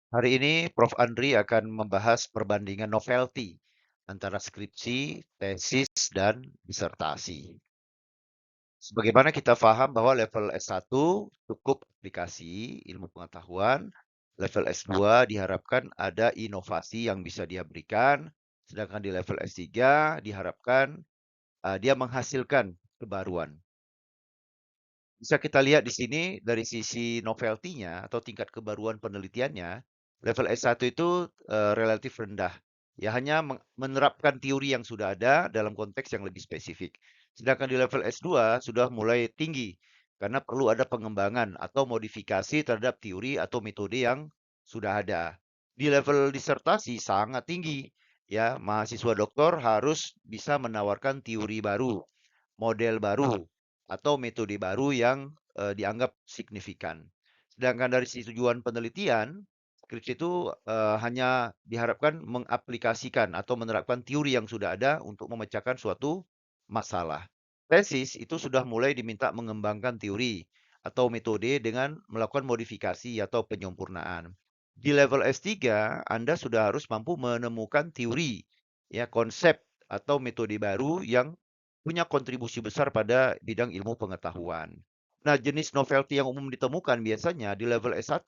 Hari ini Prof. Andri akan membahas perbandingan novelty antara skripsi, tesis, dan disertasi. Sebagaimana kita paham bahwa level S1 cukup aplikasi ilmu pengetahuan, level S2 diharapkan ada inovasi yang bisa dia berikan, sedangkan di level S3 diharapkan dia menghasilkan kebaruan. Bisa kita lihat di sini dari sisi novelty-nya atau tingkat kebaruan penelitiannya, level S1 itu relatif rendah. Ya hanya menerapkan teori yang sudah ada dalam konteks yang lebih spesifik. Sedangkan di level S2 sudah mulai tinggi karena perlu ada pengembangan atau modifikasi terhadap teori atau metode yang sudah ada. Di level disertasi sangat tinggi. Ya, mahasiswa doktor harus bisa menawarkan teori baru, model baru, atau metode baru yang dianggap signifikan. Sedangkan dari sisi tujuan penelitian, skripsi itu hanya diharapkan mengaplikasikan atau menerapkan teori yang sudah ada untuk memecahkan suatu masalah. Tesis itu sudah mulai diminta mengembangkan teori atau metode dengan melakukan modifikasi atau penyempurnaan. Di level S3, Anda sudah harus mampu menemukan teori, ya konsep atau metode baru yang punya kontribusi besar pada bidang ilmu pengetahuan. Nah, jenis novelty yang umum ditemukan biasanya di level S1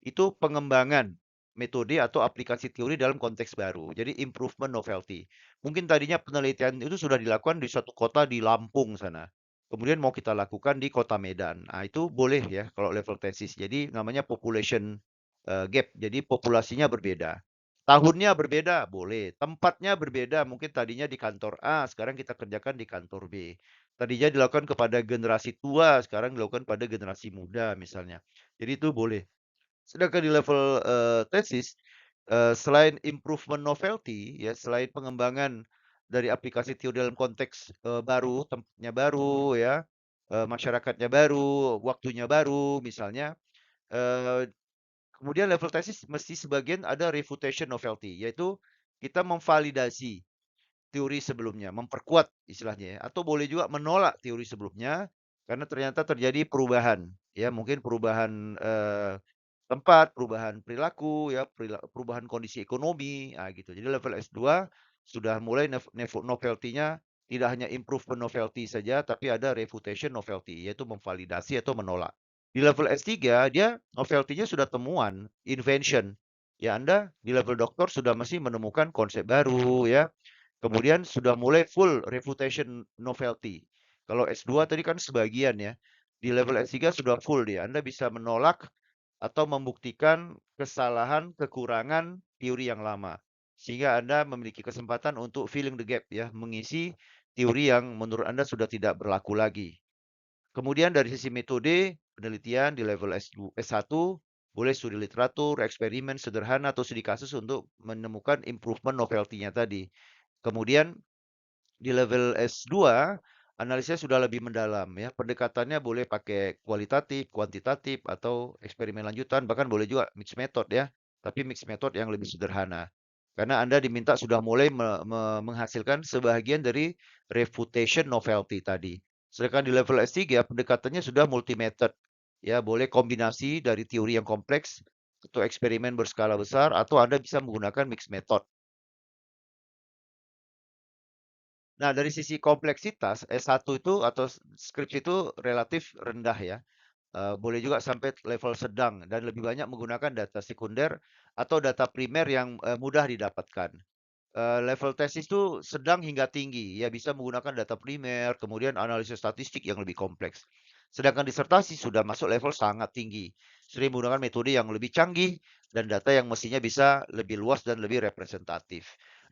itu pengembangan metode atau aplikasi teori dalam konteks baru. Jadi improvement novelty. Mungkin tadinya penelitian itu sudah dilakukan di suatu kota di Lampung sana. Kemudian mau kita lakukan di kota Medan. Nah, itu boleh ya kalau level tesis. Jadi namanya population gap. Jadi populasinya berbeda. Tahunnya berbeda, boleh. Tempatnya berbeda, mungkin tadinya di kantor A, sekarang kita kerjakan di kantor B. Tadinya dilakukan kepada generasi tua, sekarang dilakukan pada generasi muda misalnya. Jadi itu boleh. Sedangkan di level tesis, selain improvement novelty, ya selain pengembangan dari aplikasi teori dalam konteks baru, tempatnya baru, ya, masyarakatnya baru, waktunya baru, misalnya. eh, Kemudian level tesis mesti sebagian ada refutation novelty, yaitu kita memvalidasi teori sebelumnya, memperkuat istilahnya ya, atau boleh juga menolak teori sebelumnya karena ternyata terjadi perubahan, ya mungkin perubahan tempat, perubahan perilaku, ya perubahan kondisi ekonomi, gitu. Jadi level S2 sudah mulai novelty-nya tidak hanya improvement novelty saja, tapi ada refutation novelty, yaitu memvalidasi atau menolak. Di level S3 dia novelty-nya sudah temuan, invention. Ya Anda di level doktor sudah mesti menemukan konsep baru ya. Kemudian sudah mulai full refutation novelty. Kalau S2 tadi kan sebagian ya. Di level S3 sudah full dia. Anda bisa menolak atau membuktikan kesalahan, kekurangan teori yang lama. Sehingga Anda memiliki kesempatan untuk filling the gap ya, mengisi teori yang menurut Anda sudah tidak berlaku lagi. Kemudian dari sisi metode penelitian di level S1 boleh studi literatur, eksperimen sederhana atau studi kasus untuk menemukan improvement novelty-nya tadi. Kemudian di level S2 analisisnya sudah lebih mendalam ya. Pendekatannya boleh pakai kualitatif, kuantitatif atau eksperimen lanjutan, bahkan boleh juga mixed method ya. Tapi mixed method yang lebih sederhana. Karena Anda diminta sudah mulai menghasilkan sebagian dari refutation novelty tadi. Sedangkan di level S3 pendekatannya sudah multi method. Ya, boleh kombinasi dari teori yang kompleks atau eksperimen berskala besar atau Anda bisa menggunakan mixed method. Nah, dari sisi kompleksitas, S1 itu atau skripsi itu relatif rendah ya. Boleh juga sampai level sedang dan lebih banyak menggunakan data sekunder atau data primer yang mudah didapatkan. Level tesis itu sedang hingga tinggi, ya bisa menggunakan data primer, kemudian analisis statistik yang lebih kompleks. Sedangkan disertasi sudah masuk level sangat tinggi, sering menggunakan metode yang lebih canggih dan data yang mestinya bisa lebih luas dan lebih representatif.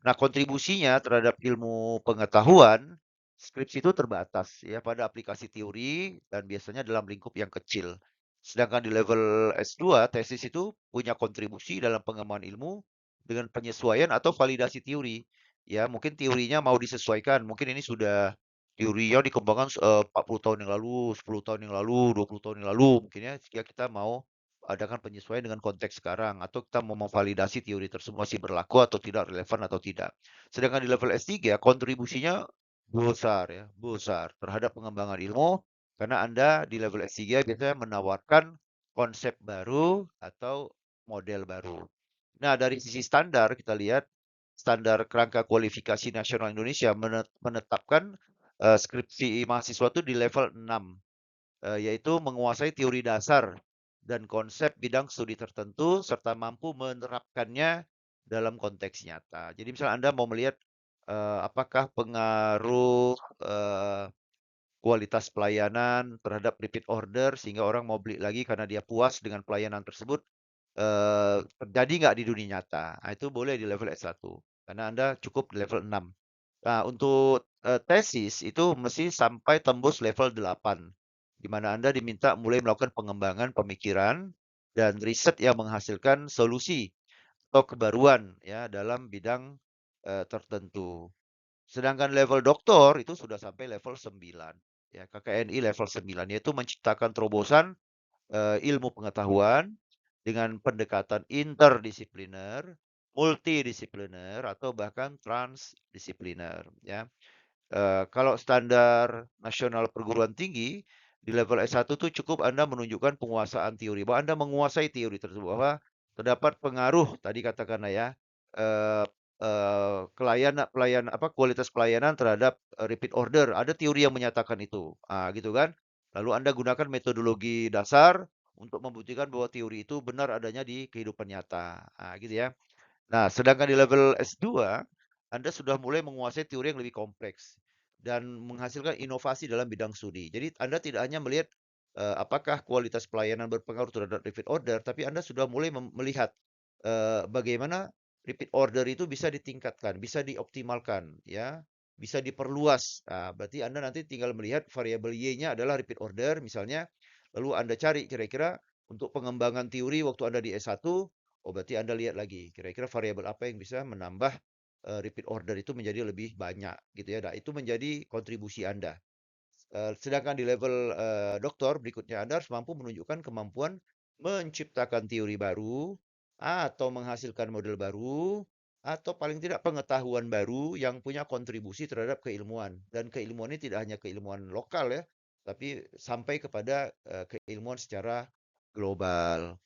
Nah, kontribusinya terhadap ilmu pengetahuan, skripsi itu terbatas ya pada aplikasi teori dan biasanya dalam lingkup yang kecil. Sedangkan di level S2, tesis itu punya kontribusi dalam pengembangan ilmu dengan penyesuaian atau validasi teori. Ya, mungkin teorinya mau disesuaikan. Mungkin ini sudah teorinya dikembangkan 40 tahun yang lalu, 10 tahun yang lalu, 20 tahun yang lalu. Mungkin ya jika kita mau adakan penyesuaian dengan konteks sekarang atau kita mau memvalidasi teori tersebut masih berlaku atau tidak, relevan atau tidak. Sedangkan di level S3 kontribusinya besar ya, besar terhadap pengembangan ilmu karena Anda di level S3 biasanya menawarkan konsep baru atau model baru. Nah, dari sisi standar kita lihat standar kerangka kualifikasi nasional Indonesia menetapkan skripsi mahasiswa itu di level 6, yaitu menguasai teori dasar dan konsep bidang studi tertentu serta mampu menerapkannya dalam konteks nyata. Jadi misalnya Anda mau melihat apakah pengaruh kualitas pelayanan terhadap repeat order sehingga orang mau beli lagi karena dia puas dengan pelayanan tersebut, terjadi nggak di dunia nyata? Nah, itu boleh di level S1 karena Anda cukup di level 6. Nah, untuk tesis itu mesti sampai tembus level 8, di mana Anda diminta mulai melakukan pengembangan pemikiran dan riset yang menghasilkan solusi atau kebaruan ya dalam bidang tertentu. Sedangkan level doktor itu sudah sampai level 9, ya KKNI level 9, yaitu menciptakan terobosan ilmu pengetahuan dengan pendekatan interdisipliner, multidisipliner, atau bahkan transdisipliner. Ya, kalau standar nasional perguruan tinggi di level S1 tuh cukup Anda menunjukkan penguasaan teori, bahwa Anda menguasai teori tersebut, bahwa terdapat pengaruh tadi katakanlah ya eh, pelayanan apa kualitas pelayanan terhadap repeat order. Ada teori yang menyatakan itu, gitu kan? Lalu Anda gunakan metodologi dasar untuk membuktikan bahwa teori itu benar adanya di kehidupan nyata, gitu ya. Nah, sedangkan di level S2, Anda sudah mulai menguasai teori yang lebih kompleks dan menghasilkan inovasi dalam bidang studi. Jadi Anda tidak hanya melihat apakah kualitas pelayanan berpengaruh terhadap repeat order, tapi Anda sudah mulai melihat bagaimana repeat order itu bisa ditingkatkan, bisa dioptimalkan, ya, bisa diperluas. Nah, berarti Anda nanti tinggal melihat variabel Y-nya adalah repeat order misalnya, lalu Anda cari kira-kira untuk pengembangan teori waktu Anda di S1. Oh, berarti Anda lihat lagi, kira-kira variabel apa yang bisa menambah repeat order itu menjadi lebih banyak, gitu ya. Nah, itu menjadi kontribusi Anda. Sedangkan di level doktor berikutnya Anda harus mampu menunjukkan kemampuan menciptakan teori baru atau menghasilkan model baru atau paling tidak pengetahuan baru yang punya kontribusi terhadap keilmuan. Dan keilmuan ini tidak hanya keilmuan lokal ya, tapi sampai kepada keilmuan secara global.